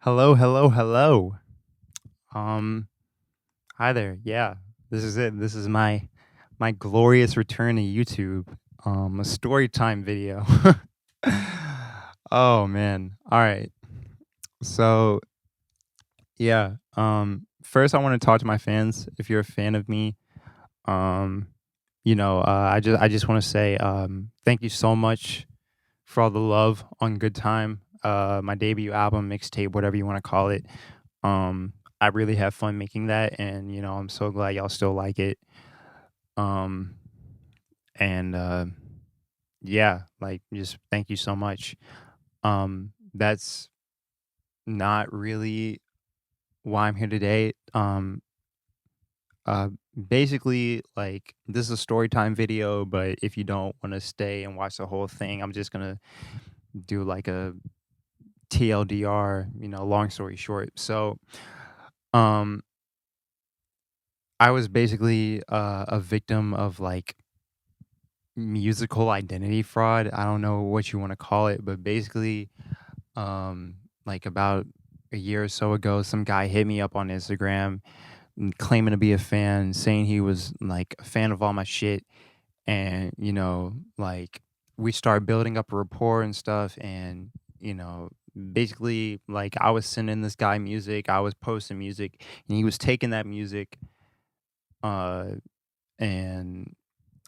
Hello, hello, hello. Um, Hi there. Yeah, this is it. This is my glorious return to YouTube. A story time video. Oh man. All right. So yeah. First I want to talk to my fans. If you're a fan of me, um, I just want to say thank you so much for all the love on Good Time. My debut album, mixtape, whatever you want to call it. I really have fun making that, and I'm so glad y'all still like it. Um, and Yeah, like just thank you so much. That's not really why I'm here today. Uh, Basically, like this is a story time video, but if you don't want to stay and watch the whole thing, I'm just gonna do like a TLDR. Long story short. So, um, I was basically a victim of like musical identity fraud. I don't know what you want to call it, but basically, like about a year or so ago, some guy hit me up on Instagram claiming to be a fan, saying he was like a fan of all my shit, and like we started building up a rapport and stuff, and basically like I was sending this guy music, I was posting music, and he was taking that music, uh, and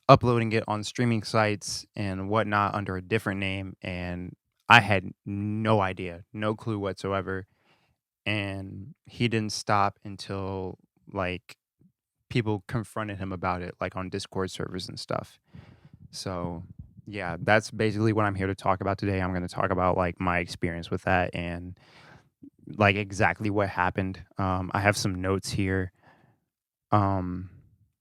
uploading it on streaming sites and whatnot under a different name, and I had no idea, no clue whatsoever. And he didn't stop until like people confronted him about it, like on Discord servers and stuff. So yeah, that's basically what I'm here to talk about today. I'm going to talk about like my experience with that and like exactly what happened. I have some notes here, um,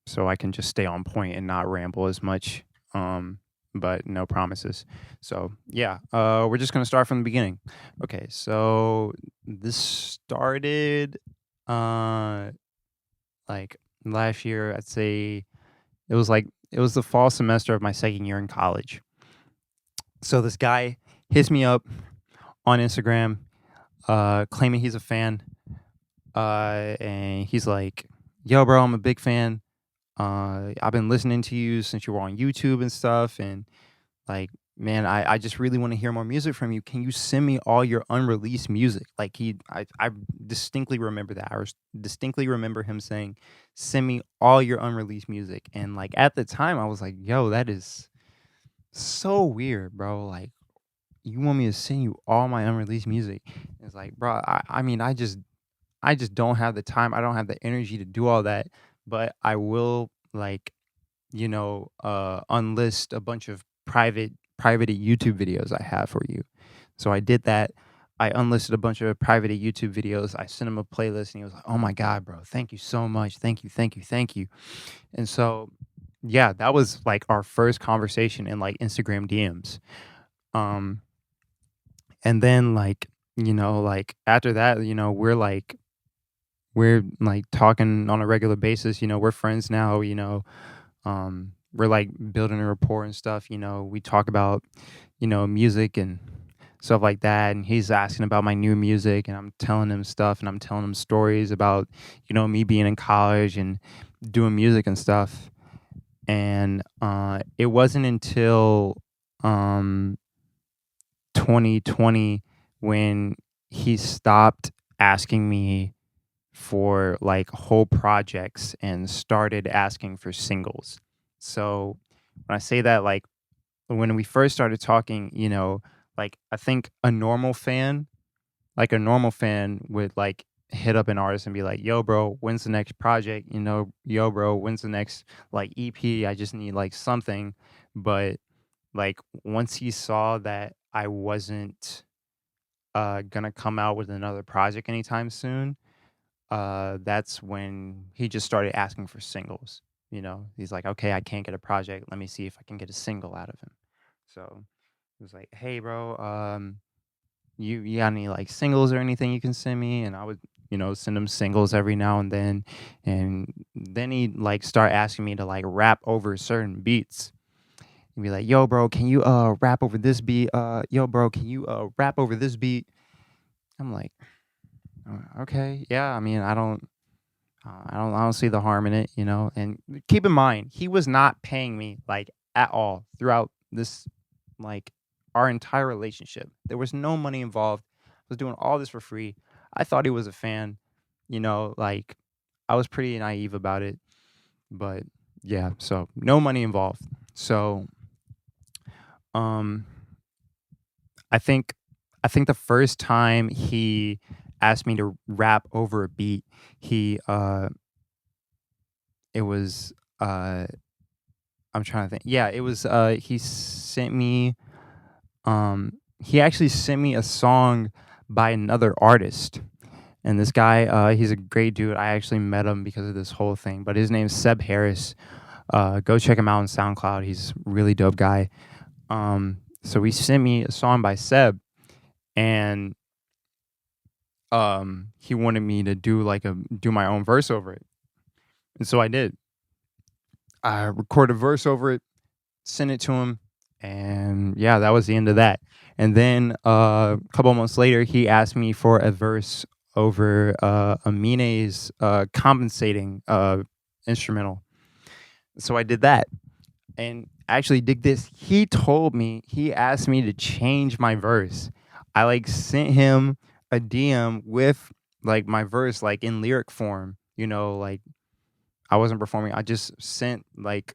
so I can just stay on point and not ramble as much. Um, but no promises. So yeah, we're just gonna start from the beginning. Okay, so this started uh like last year. I'd say it was the fall semester of my second year in college. So this guy hits me up on Instagram, claiming he's a fan, and he's like, "Yo, bro, I'm a big fan. I've been listening to you since you were on YouTube and stuff, and like, man, I just really want to hear more music from you. Can you send me all your unreleased music?" Like I distinctly remember that. Distinctly remember him saying, "Send me all your unreleased music." And like at the time, I was like, "Yo, that is so weird, bro. Like, you want me to send you all my unreleased music?" And it's like, bro, I mean, I just don't have the time. I don't have the energy to do all that, but I will like unlist a bunch of private YouTube videos I have for you. So I did that. I unlisted a bunch of private YouTube videos. I sent him a playlist, and he was like, "Oh my god, bro, thank you so much. Thank you, thank you, thank you." And so, yeah, that was like our first conversation in like Instagram DMs. Um, and then like like after that, we're like talking on a regular basis. We're friends now. We're like building a rapport and stuff. We talk about music and stuff like that, and he's asking about my new music, and I'm telling him stuff, and I'm telling him stories about me being in college and doing music and stuff. And it wasn't until um 2020 when he stopped asking me for like whole projects and started asking for singles. So when I say that, like when we first started talking, like I think a normal fan would like hit up an artist and be like, "Yo, bro, when's the next project? Yo, bro, when's the next like EP? I just need like something." But like once he saw that I wasn't gonna come out with another project anytime soon, that's when he just started asking for singles. He's like, "Okay, I can't get a project. Let me see if I can get a single out of him." So he was like, "Hey, bro, you got any like singles or anything you can send me?" And I would, send him singles every now and then. And then he'd like start asking me to like rap over certain beats. He'd be like, "Yo, bro, can you rap over this beat? Yo, bro, can you rap over this beat?" I'm like, Okay, yeah, I mean, I don't see the harm in it, you know. And keep in mind, he was not paying me like at all throughout this, like, our entire relationship. There was no money involved. I was doing all this for free. I thought he was a fan, you know, like I was pretty naive about it, but yeah, so no money involved. So, um I think I think the first time he asked me to rap over a beat, he it was I'm trying to think. Yeah, it was he actually sent me a song by another artist. And this guy, he's a great dude. I actually met him because of this whole thing. But his name's Seb Harris. Go check him out on SoundCloud. He's a really dope guy. So he sent me a song by Seb, and he wanted me to do my own verse over it. And so I did. I recorded a verse over it, sent it to him, and yeah, that was the end of that. And then a couple of months later, he asked me for a verse over Amine's compensating instrumental. So I did that. And actually, dig this. He asked me to change my verse. I like sent him a DM with like my verse, like in lyric form, you know, like I wasn't performing. I just sent like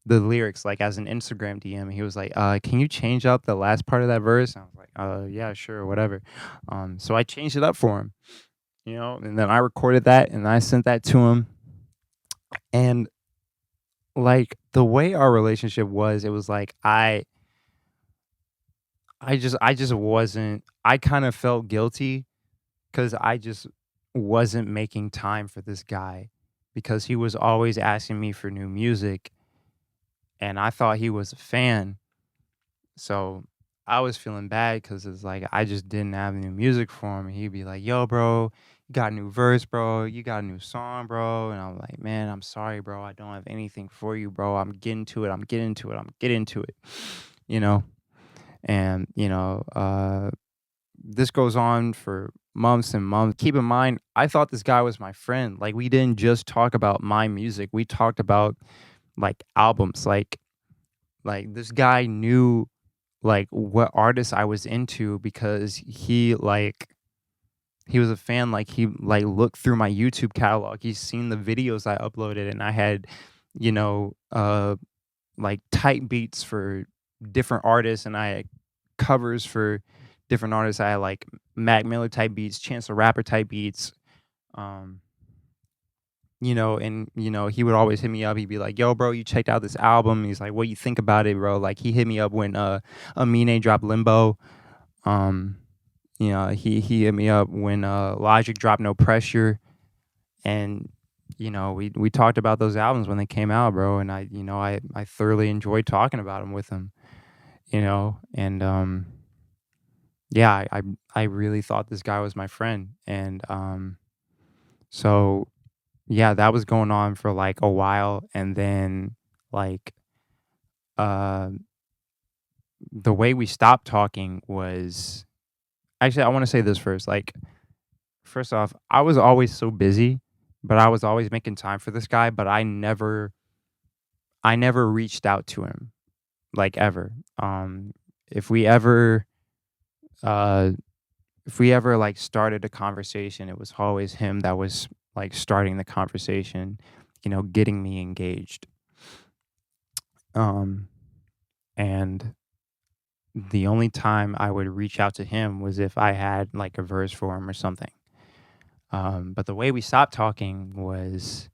the lyrics like as an Instagram DM. He was like, can you change up the last part of that verse? I was like, yeah, sure, whatever. So I changed it up for him, you know, and then I recorded that and I sent that to him. And like the way our relationship was, it was like I just wasn't I kind of felt guilty because I just wasn't making time for this guy because he was always asking me for new music and I thought he was a fan. So I was feeling bad because it's like I just didn't have new music for him. And he'd be like, yo, bro, you got a new verse, bro. You got a new song, bro. And I'm like, man, I'm sorry, bro. I don't have anything for you, bro. I'm getting to it. I'm getting to it. I'm getting to it. You know? And, this goes on for months and months. Keep in mind, I thought this guy was my friend. Like, we didn't just talk about my music. We talked about like albums. Like this guy knew like what artists I was into because he was a fan. Like he like looked through my YouTube catalog. He's seen the videos I uploaded, and I had, you know, like type beats for different artists, and I had covers for different artists. I had like Mac Miller type beats, Chance the Rapper type beats. Um, and he would always hit me up. He'd be like, "Yo, bro, you checked out this album?" He's like, "What you think about it, bro?" Like he hit me up when Amine dropped Limbo. Um, he hit me up when Logic dropped No Pressure, and we talked about those albums when they came out, bro. And I thoroughly enjoyed talking about them with him, and yeah, I really thought this guy was my friend, and so yeah, that was going on for like a while, and then like uh the way we stopped talking was actually I want to say this first. Like first off, I was always so busy, but I was always making time for this guy, but I never reached out to him like ever. If we ever uh if we ever like started a conversation, it was always him that was like starting the conversation, getting me engaged. Um and the only time I would reach out to him was if I had like a verse for him or something. But the way we stopped talking was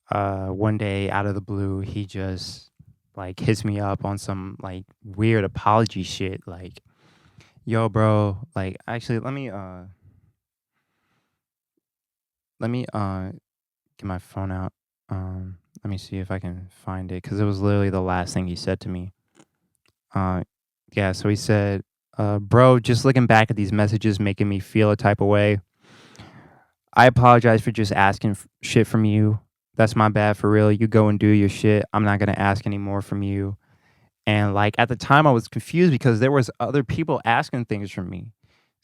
one day out of the blue, he just like hits me up on some like weird apology shit. Like, yo, bro, like actually let me get my phone out. Let me see if I can find it because it was literally the last thing he said to me. Uh, yeah, so he said, bro, just looking back at these messages making me feel a type of way. I apologize for just asking shit from you. That's my bad for real. You go and do your shit. I'm not going to ask any more from you. And like at the time I was confused because there was other people asking things from me.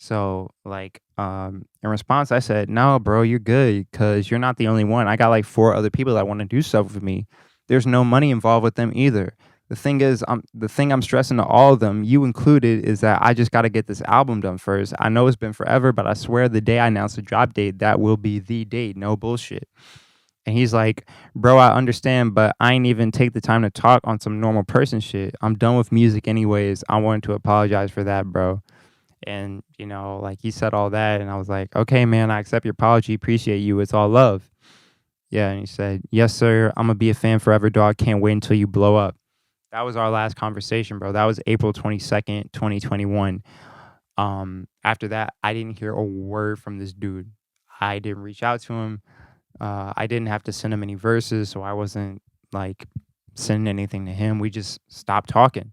So, like, in response, I said, "No, bro, you're good because you're not the only one. I got like 4 other people that wanna do stuff with me. There's no money involved with them either. The thing I'm stressing to all of them, you included, is that I just gotta get this album done first. I know it's been forever, but I swear the day I announce the drop date, that will be the date, no bullshit." And he's like, "Bro, I understand, but I ain't even take the time to talk on some normal person shit. I'm done with music anyways. I wanted to apologize for that, bro." And, like he said all that, and I was like, "Okay, man, I accept your apology. Appreciate you. It's all love." Yeah, and he said, "Yes, sir. I'm gonna be a fan forever, dog. Can't wait until you blow up." That was our last conversation, bro. That was April 22nd, 2021. After that, I didn't hear a word from this dude. I didn't reach out to him. I didn't have to send him any verses, so I wasn't like sending anything to him. We just stopped talking.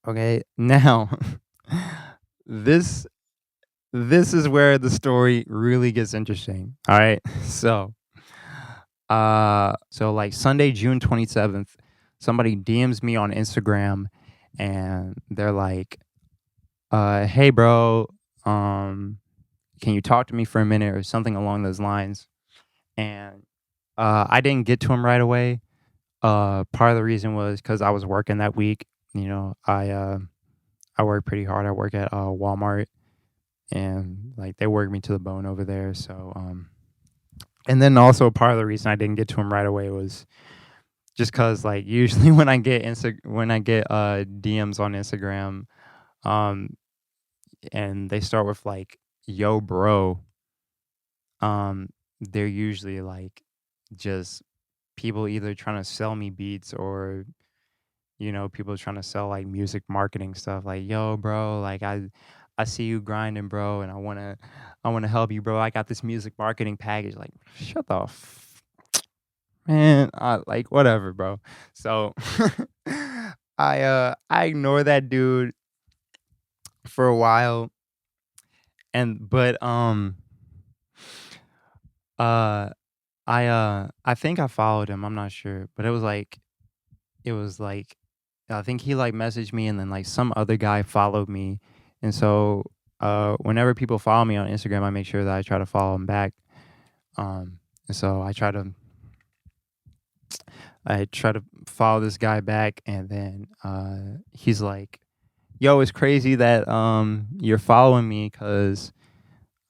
Okay, now this this is where the story really gets interesting. All right. So like Sunday, June 27th, somebody DMs me on Instagram and they're like, "Hey bro, um, can you talk to me for a minute?" or something along those lines. And I didn't get to him right away. Part of the reason was because I was working that week. I work pretty hard. I work at Walmart, and like they work me to the bone over there. So and then also part of the reason I didn't get to him right away was just cause like usually when I get DMs on Instagram, um, and they start with like "yo bro," they're usually like just people either trying to sell me beats or people trying to sell like music marketing stuff like, "Yo bro, like I see you grinding, bro, and I want to help you, bro. I got this music marketing package." Like, shut the man, like whatever, bro. So I ignore that dude for a while, but uh I think I followed him. I'm not sure, but it was like I think he like messaged me and then like some other guy followed me. And so whenever people follow me on Instagram, I make sure that I try to follow them back. And so I try to follow this guy back, and then he's like, "Yo, it's crazy that you're following me because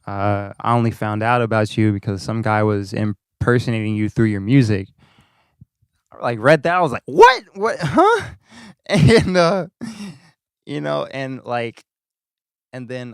I only found out about you because some guy was impersonating you through your music." I like read that, I was like, "What? What? Huh?" And and like and then